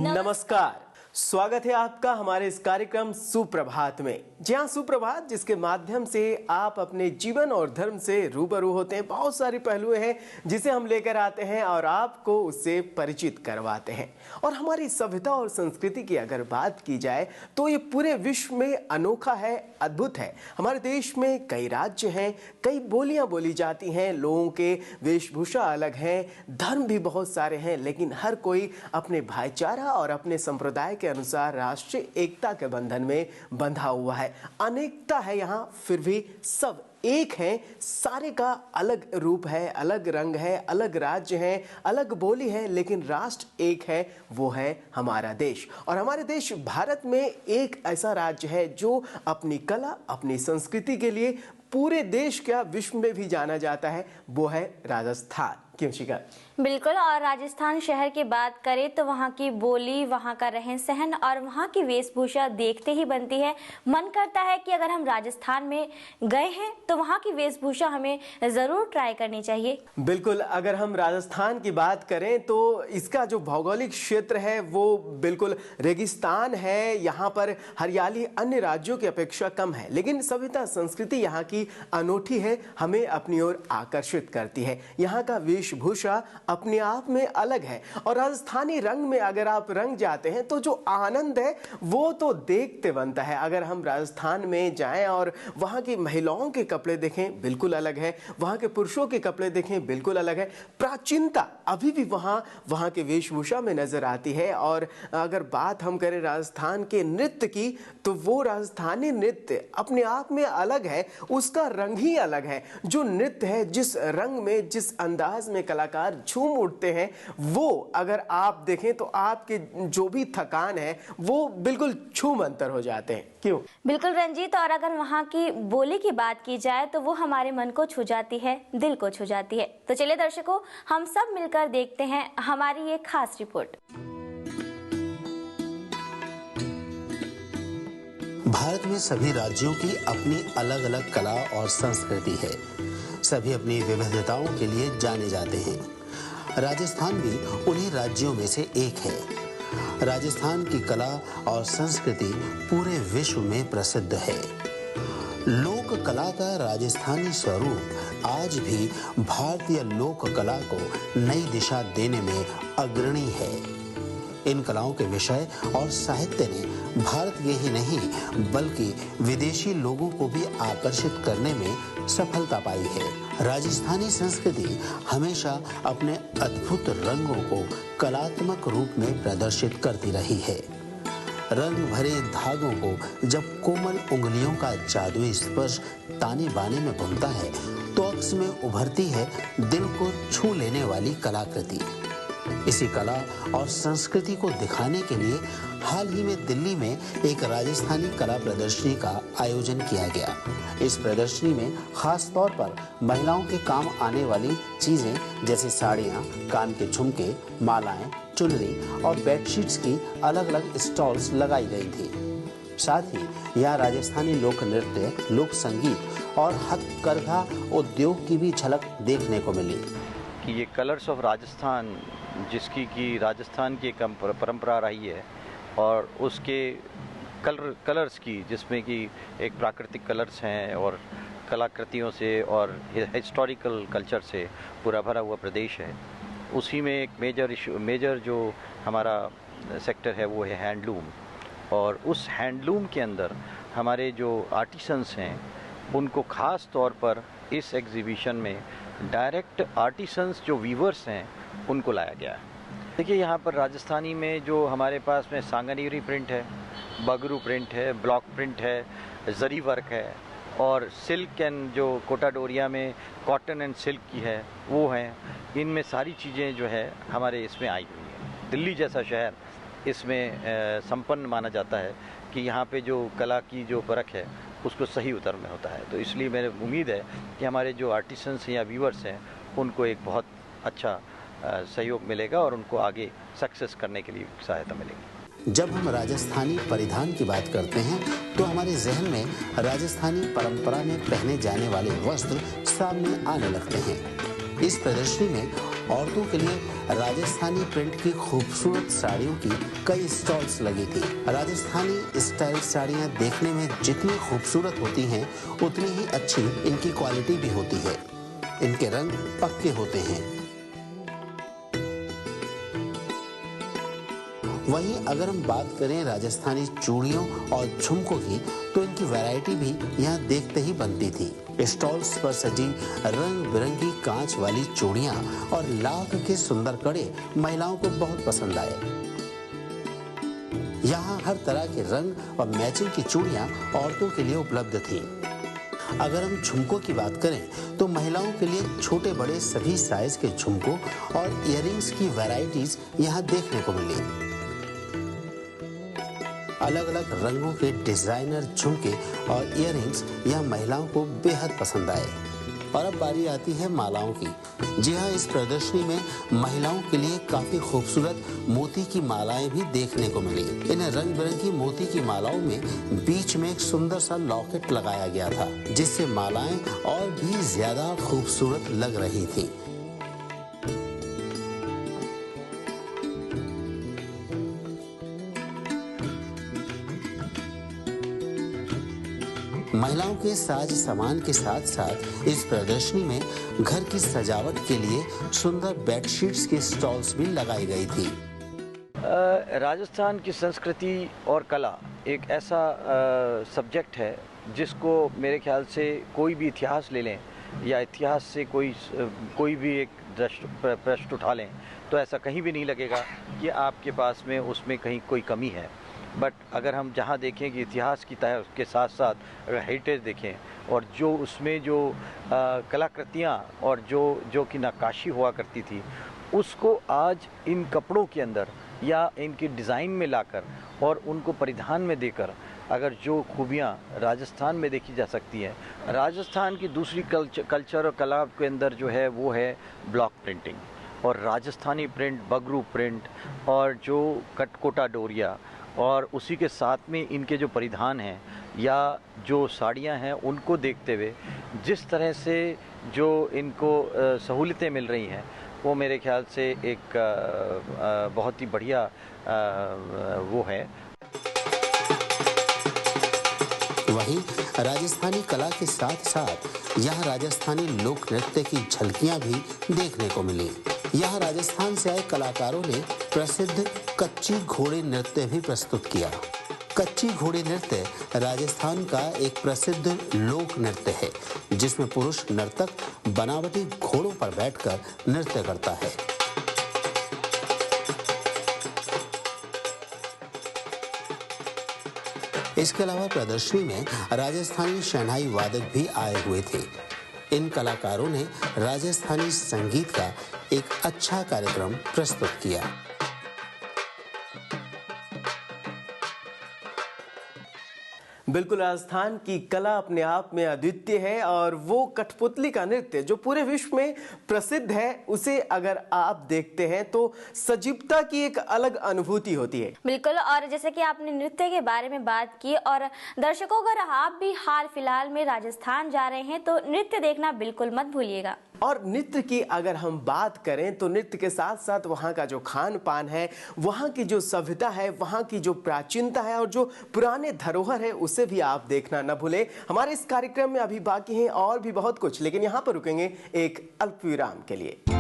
नमस्कार, स्वागत है आपका हमारे इस कार्यक्रम सुप्रभात में। जी हाँ, सुप्रभात जिसके माध्यम से आप अपने जीवन और धर्म से रूबरू होते हैं। बहुत सारे पहलू हैं जिसे हम लेकर आते हैं और आपको उससे परिचित करवाते हैं। और हमारी सभ्यता और संस्कृति की अगर बात की जाए तो ये पूरे विश्व में अनोखा है, अद्भुत है। हमारे देश में कई राज्य हैं, कई बोलियां बोली जाती हैं, लोगों के वेशभूषा अलग हैं, धर्म भी बहुत सारे हैं, लेकिन हर कोई अपने भाईचारा और अपने संप्रदाय के अनुसार राष्ट्रीय एकता के बंधन में बंधा हुआ है। अनेकता है यहाँ, फिर भी सब एक हैं। सारे का अलग रूप है, अलग रंग है, अलग राज्य है, अलग बोली है, लेकिन राष्ट्र एक है, वो है हमारा देश। और हमारे देश भारत में एक ऐसा राज्य है जो अपनी कला, अपनी संस्कृति के लिए पूरे देश क्या विश्व में भी जाना जाता है, वो है राजस्थान। क्यों शिखा? बिल्कुल। और राजस्थान शहर की बात करें तो वहाँ की बोली, वहाँ का रहन सहन और वहाँ की वेशभूषा देखते ही बनती है। मन करता है कि अगर हम राजस्थान में गए हैं तो वहाँ की वेशभूषा हमें ज़रूर ट्राई करनी चाहिए। बिल्कुल, अगर हम राजस्थान की बात करें तो इसका जो भौगोलिक क्षेत्र है वो बिल्कुल रेगिस्तान है। यहाँ पर हरियाली अन्य राज्यों की अपेक्षा कम है, लेकिन सभ्यता संस्कृति यहाँ की अनूठी है, हमें अपनी ओर आकर्षित करती है। यहाँ का वेशभूषा अपने आप में अलग है और राजस्थानी रंग में अगर आप रंग जाते हैं तो जो आनंद है वो तो देखते बनता है। अगर हम राजस्थान में जाएं और वहाँ की महिलाओं के कपड़े देखें, बिल्कुल अलग है, वहाँ के पुरुषों के कपड़े देखें, बिल्कुल अलग है। प्राचीनता अभी भी वहाँ के वेशभूषा में नजर आती है। और अगर बात हम करें राजस्थान के नृत्य की तो वो राजस्थानी नृत्य अपने आप में अलग है, उसका रंग ही अलग है। जो नृत्य है, जिस रंग में, जिस अंदाज में कलाकार झूम उठते हैं, वो अगर आप देखें तो आपके जो भी थकान है वो बिल्कुल छूम अंतर हो जाते हैं। क्यों? बिल्कुल रंजीत। और अगर वहाँ की बोली की बात की जाए तो वो हमारे मन को छू जाती है, दिल को छू जाती है। तो चलिए दर्शकों, हम सब मिलकर देखते हैं हमारी ये खास रिपोर्ट। भारत में सभी राज्यों की अपनी अलग अलग कला और संस्कृति है। सभी अपनी विविधताओं के लिए जाने जाते हैं। राजस्थान भी उन्हीं राज्यों में से एक है। राजस्थान की कला और संस्कृति पूरे विश्व में प्रसिद्ध है। लोक कला का राजस्थानी स्वरूप आज भी भारतीय लोक कला को नई दिशा देने में अग्रणी है। इन कलाओं के विषय और साहित्य ने भारत ये ही नहीं बल्कि विदेशी लोगों को भी आकर्षित करने में सफलता पाई है। राजस्थानी संस्कृति हमेशा अपने अद्भुत रंगों को कलात्मक रूप में प्रदर्शित करती रही है। रंग भरे धागों को जब कोमल उंगलियों का जादुई स्पर्श ताने बाने में बुनता है तो अक्स में उभरती है दिल को छू लेने वाली कलाकृति। इसी कला और संस्कृति को दिखाने के लिए हाल ही में दिल्ली में एक राजस्थानी कला प्रदर्शनी का आयोजन किया गया। इस प्रदर्शनी में खास तौर पर महिलाओं के काम आने वाली चीजें जैसे साड़ियाँ, कान के झुमके, मालाएं, चुनरी और बेडशीट्स की अलग अलग स्टॉल्स लगाई गई थी। साथ ही यहाँ राजस्थानी लोक नृत्य, लोक संगीत और हथकरघा उद्योग की भी झलक देखने को मिली। कि ये कलर्स ऑफ राजस्थान, जिसकी कि राजस्थान की एक परंपरा रही है, और उसके कलर्स की, जिसमें कि एक प्राकृतिक कलर्स हैं और कलाकृतियों से और हिस्टोरिकल कल्चर से पूरा भरा हुआ प्रदेश है। उसी में एक मेजर जो हमारा सेक्टर है वो है हैंडलूम। और उस हैंडलूम के अंदर हमारे जो आर्टिसंस हैं उनको ख़ास तौर पर इस एग्जीबिशन में डायरेक्ट आर्टिसंस जो वीवर्स हैं उनको लाया गया है। देखिए, यहाँ पर राजस्थानी में जो हमारे पास में सांगानेरी प्रिंट है, बगरू प्रिंट है, ब्लॉक प्रिंट है, जरी वर्क है, और सिल्क एंड जो कोटा डोरिया में कॉटन एंड सिल्क की है वो हैं। इनमें सारी चीज़ें जो है हमारे इसमें आई हुई हैं। दिल्ली जैसा शहर इसमें संपन्न माना जाता है कि यहाँ पे जो कला की जो परख है उसको सही उतर में होता है। तो इसलिए मेरी उम्मीद है कि हमारे जो आर्टिसंस या व्यूअर्स हैं उनको एक बहुत अच्छा सहयोग मिलेगा और उनको आगे सक्सेस करने के लिए सहायता मिलेगी। जब हम राजस्थानी परिधान की बात करते हैं तो हमारे जहन में राजस्थानी परंपरा में पहने जाने वाले वस्त्र सामने आने लगते हैं। इस प्रदर्शनी में औरतों के लिए राजस्थानी प्रिंट की खूबसूरत साड़ियों की कई स्टॉल्स लगी थी। राजस्थानी स्टाइल साड़ियाँ देखने में जितनी खूबसूरत होती हैं, उतनी ही अच्छी इनकी क्वालिटी भी होती है। इनके रंग पक्के होते हैं। वहीं अगर हम बात करें राजस्थानी चूड़ियों और झुमकों की, तो इनकी वैरायटी भी यहाँ देखते ही बनती थी। स्टॉल्स पर सजी रंग बिरंगी कांच वाली चूड़ियां और लाख के सुंदर कड़े महिलाओं को बहुत पसंद आए। यहाँ हर तरह के रंग और मैचिंग की चूड़ियां औरतों के लिए उपलब्ध थी। अगर हम झुमकों की बात करें तो महिलाओं के लिए छोटे बड़े सभी साइज के झुमकों और इयररिंग्स की वैरायटीज यहाँ देखने को मिली। अलग अलग रंगों के डिजाइनर झुमके और इयररिंग्स यह महिलाओं को बेहद पसंद आए। और अब बारी आती है मालाओं की। जी हाँ, इस प्रदर्शनी में महिलाओं के लिए काफी खूबसूरत मोती की मालाएं भी देखने को मिली। इन रंग बिरंगी मोती की मालाओं में बीच में एक सुंदर सा लॉकेट लगाया गया था, जिससे मालाएं और भी ज्यादा खूबसूरत लग रही थी। महिलाओं के साज सामान के साथ साथ इस प्रदर्शनी में घर की सजावट के लिए सुंदर बेडशीट्स के स्टॉल्स भी लगाई गई थी। राजस्थान की संस्कृति और कला एक ऐसा सब्जेक्ट है जिसको मेरे ख्याल से कोई भी इतिहास ले लें या इतिहास से कोई भी एक प्रश्न उठा लें, तो ऐसा कहीं भी नहीं लगेगा कि आपके पास में उसमें कहीं कोई कमी है। बट अगर हम जहाँ देखें कि इतिहास की के साथ साथ अगर हेरिटेज देखें और जो उसमें जो कलाकृतियाँ और जो कि नक्काशी हुआ करती थी, उसको आज इन कपड़ों के अंदर या इनके डिज़ाइन में लाकर और उनको परिधान में देकर अगर जो खूबियाँ राजस्थान में देखी जा सकती हैं, राजस्थान की दूसरी कल्चर और कला के अंदर जो है वो है ब्लॉक प्रिंटिंग और राजस्थानी प्रिंट, बगरू प्रिंट और जो कटकोटा डोरिया और उसी के साथ में इनके जो परिधान हैं या जो साड़ियाँ हैं, उनको देखते हुए जिस तरह से जो इनको सहूलतें मिल रही हैं, वो मेरे ख्याल से एक बहुत ही बढ़िया वो है। वहीं राजस्थानी कला के साथ साथ यहाँ राजस्थानी लोक नृत्य की झलकियाँ भी देखने को मिली। यहाँ राजस्थान से आए कलाकारों ने प्रसिद्ध कच्ची घोड़े नृत्य भी प्रस्तुत किया। कच्ची घोड़े नृत्य राजस्थान का एक प्रसिद्ध लोक नृत्य है, जिसमें पुरुष नर्तक बनावटी घोड़ों पर बैठकर नृत्य करता है। इसके अलावा प्रदर्शनी में राजस्थानी शहनाई वादक भी आए हुए थे। इन कलाकारों ने राजस्थानी संगीत का एक अच्छा कार्यक्रम प्रस्तुत किया। बिल्कुल, राजस्थान की कला अपने आप में अद्वितीय है और वो कठपुतली का नृत्य जो पूरे विश्व में प्रसिद्ध है, उसे अगर आप देखते हैं तो सजीवता की एक अलग अनुभूति होती है। बिल्कुल, और जैसे कि आपने नृत्य के बारे में बात की, और दर्शकों अगर आप भी हाल फिलहाल में राजस्थान जा रहे हैं तो नृत्य देखना बिल्कुल मत भूलिएगा। और नृत्य की अगर हम बात करें तो नृत्य के साथ साथ वहाँ का जो खान पान है, वहाँ की जो सभ्यता है, वहाँ की जो प्राचीनता है और जो पुराने धरोहर है, उसे भी आप देखना न भूलें। हमारे इस कार्यक्रम में अभी बाकी हैं और भी बहुत कुछ, लेकिन यहाँ पर रुकेंगे एक अल्प विराम के लिए।